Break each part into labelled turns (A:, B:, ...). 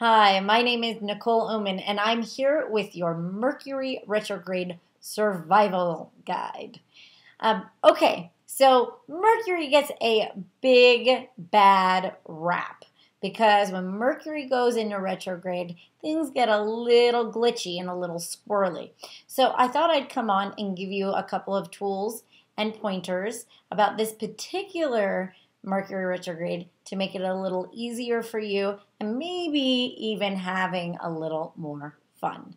A: Hi, my name is Nicole Oman, and I'm here with your Mercury Retrograde Survival Guide. Okay, so Mercury gets a big bad rap because when Mercury goes into retrograde, things get a little glitchy and a little squirrely. So I thought I'd come on and give you a couple of tools and pointers about this particular Mercury retrograde to make it a little easier for you and maybe even having a little more fun.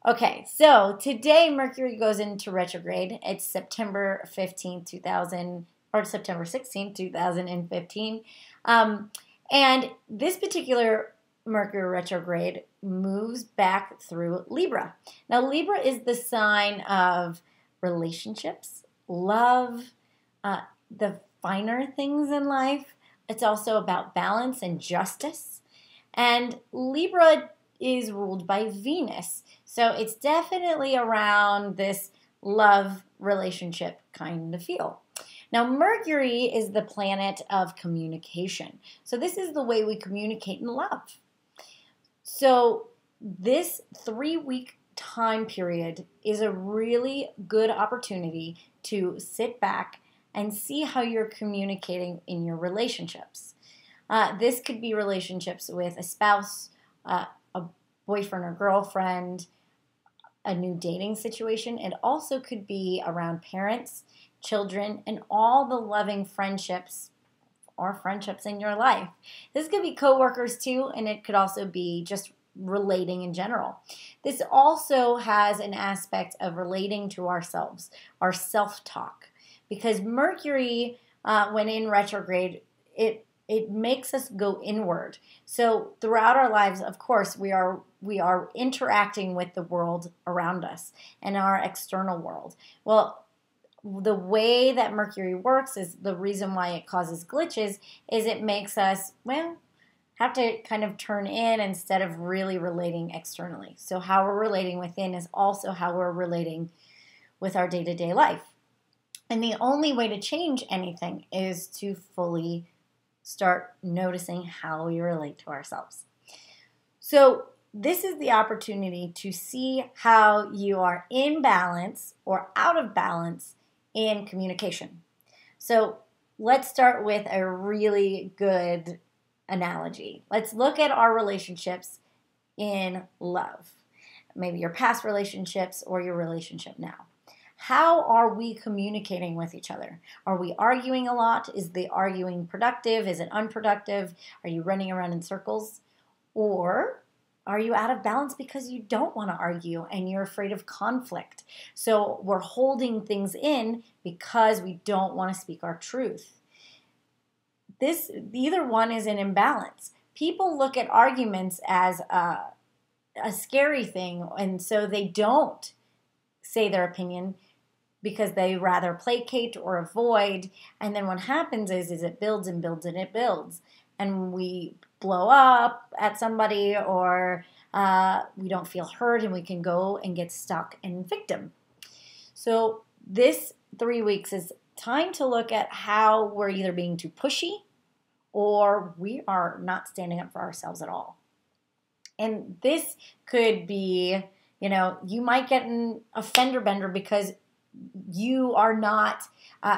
A: Okay, so today Mercury goes into retrograde. It's September 15th, 2000, or September 16th, 2015. And this particular Mercury retrograde moves back through Libra. Now, Libra is the sign of relationships, love, the finer things in life. It's also about balance and justice. And Libra is ruled by Venus. So it's definitely around this love relationship kind of feel. Now, Mercury is the planet of communication. So this is the way we communicate in love. So this 3-week time period is a really good opportunity to sit back and see how you're communicating in your relationships. This could be relationships with a spouse, a boyfriend or girlfriend, a new dating situation. It also could be around parents, children, and all the loving friendships or friendships in your life. This could be coworkers too, and it could also be just relating in general. This also has an aspect of relating to ourselves, our self-talk. Because Mercury, when in retrograde, it makes us go inward. So throughout our lives, of course, we are interacting with the world around us and our external world. Well, the way that Mercury works is the reason why it causes glitches is it makes us, have to kind of turn in instead of really relating externally. So how we're relating within is also how we're relating with our day-to-day life. And the only way to change anything is to fully start noticing how we relate to ourselves. So this is the opportunity to see how you are in balance or out of balance in communication. So let's start with a really good analogy. Let's look at our relationships in love. Maybe your past relationships or your relationship now. How are we communicating with each other? Are we arguing a lot? Is the arguing productive? Is it unproductive? Are you running around in circles? Or are you out of balance because you don't want to argue and you're afraid of conflict? So we're holding things in because we don't want to speak our truth. Either one is an imbalance. People look at arguments as a scary thing, and so they don't say their opinion because they rather placate or avoid. And then what happens is it builds and builds and it builds. And we blow up at somebody or we don't feel heard and we can go and get stuck in victim. So this 3 weeks is time to look at how we're either being too pushy or we are not standing up for ourselves at all. And this could be, you might get a fender bender because you are not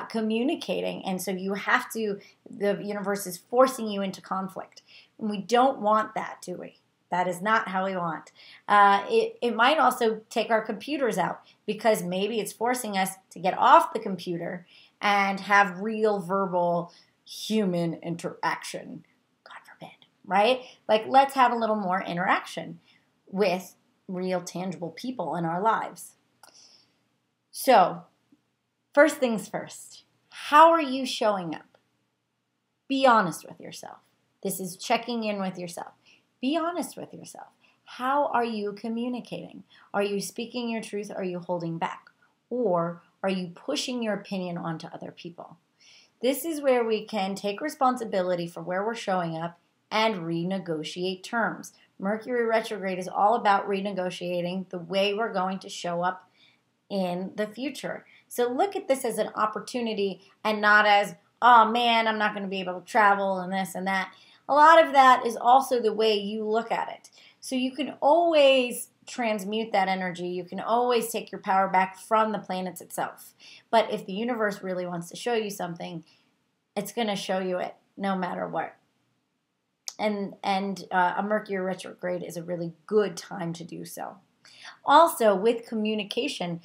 A: communicating. And so the universe is forcing you into conflict. And we don't want that, do we? That is not how we want. It might also take our computers out because maybe it's forcing us to get off the computer and have real verbal human interaction. God forbid, right? Like, let's have a little more interaction with real tangible people in our lives. So, first things first, how are you showing up? Be honest with yourself. This is checking in with yourself. Be honest with yourself. How are you communicating? Are you speaking your truth? Or are you holding back? Or are you pushing your opinion onto other people? This is where we can take responsibility for where we're showing up and renegotiate terms. Mercury retrograde is all about renegotiating the way we're going to show up in the future. So look at this as an opportunity and not as, oh man, I'm not going to be able to travel and this and that. a lot of that is also the way you look at it. So you can always transmute that energy. You can always take your power back from the planets itself. But if the universe really wants to show you something, it's going to show you it no matter what. And a Mercury retrograde is a really good time to do so. Also, with communication,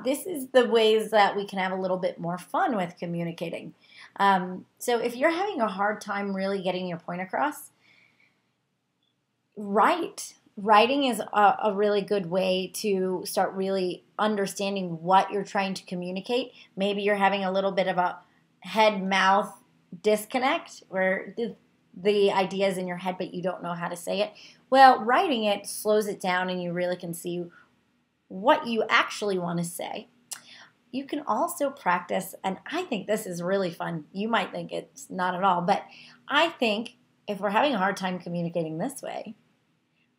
A: this is the ways that we can have a little bit more fun with communicating. So if you're having a hard time really getting your point across, writing is a really good way to start really understanding what you're trying to communicate. Maybe you're having a little bit of a head-mouth disconnect where the idea is in your head, but you don't know how to say it. Well, writing it slows it down and you really can see what you actually want to say. You can also practice, and I think this is really fun. You might think it's not at all, but I think if we're having a hard time communicating this way,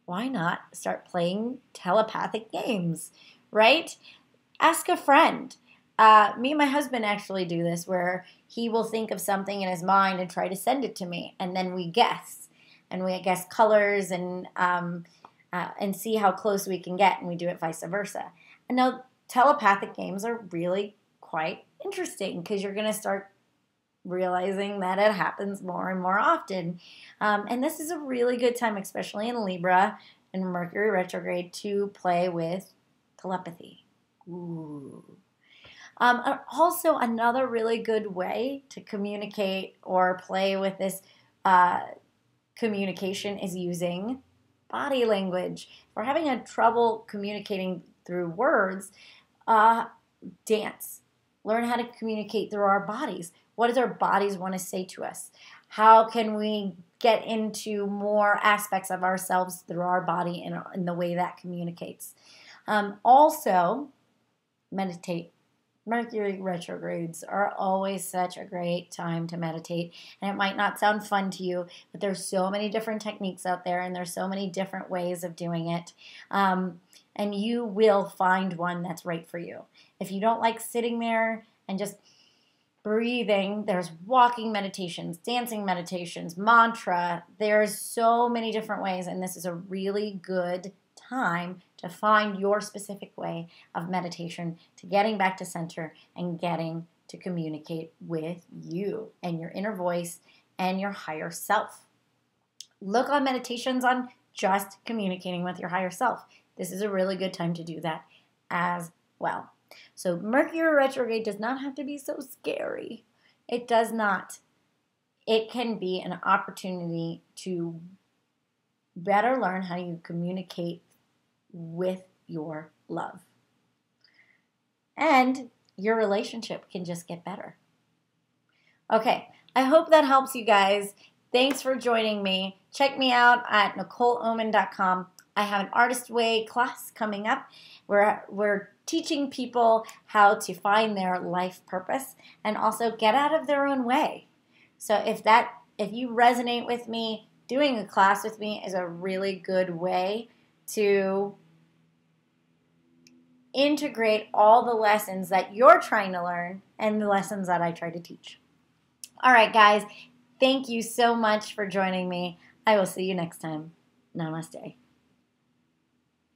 A: why not start playing telepathic games, right? Ask a friend. Me and my husband actually do this where he will think of something in his mind and try to send it to me, and then we guess. And we guess colors and see how close we can get, and we do it vice versa. And now telepathic games are really quite interesting because you're going to start realizing that it happens more and more often. And this is a really good time, especially in Libra and Mercury retrograde, to play with telepathy. Ooh. Also, another really good way to communicate or play with this communication is using body language. If we're having a trouble communicating through words, dance. Learn how to communicate through our bodies. What does our bodies want to say to us? How can we get into more aspects of ourselves through our body in the way that communicates? Also, meditate. Mercury retrogrades are always such a great time to meditate. And it might not sound fun to you, but there's so many different techniques out there and there's so many different ways of doing it. And you will find one that's right for you. If you don't like sitting there and just breathing, there's walking meditations, dancing meditations, mantra. There's so many different ways, and this is a really good time to find your specific way of meditation, to getting back to center and getting to communicate with you and your inner voice and your higher self. Look on meditations on just communicating with your higher self. This is a really good time to do that as well. So Mercury retrograde does not have to be so scary. It does not. It can be an opportunity to better learn how you communicate with your love. And your relationship can just get better. Okay, I hope that helps you guys. Thanks for joining me. Check me out at NicoleOman.com. I have an Artist Way class coming up where we're teaching people how to find their life purpose and also get out of their own way. So if you resonate with me, doing a class with me is a really good way to integrate all the lessons that you're trying to learn and the lessons that I try to teach. All right, guys, thank you so much for joining me. I will see you next time. Namaste.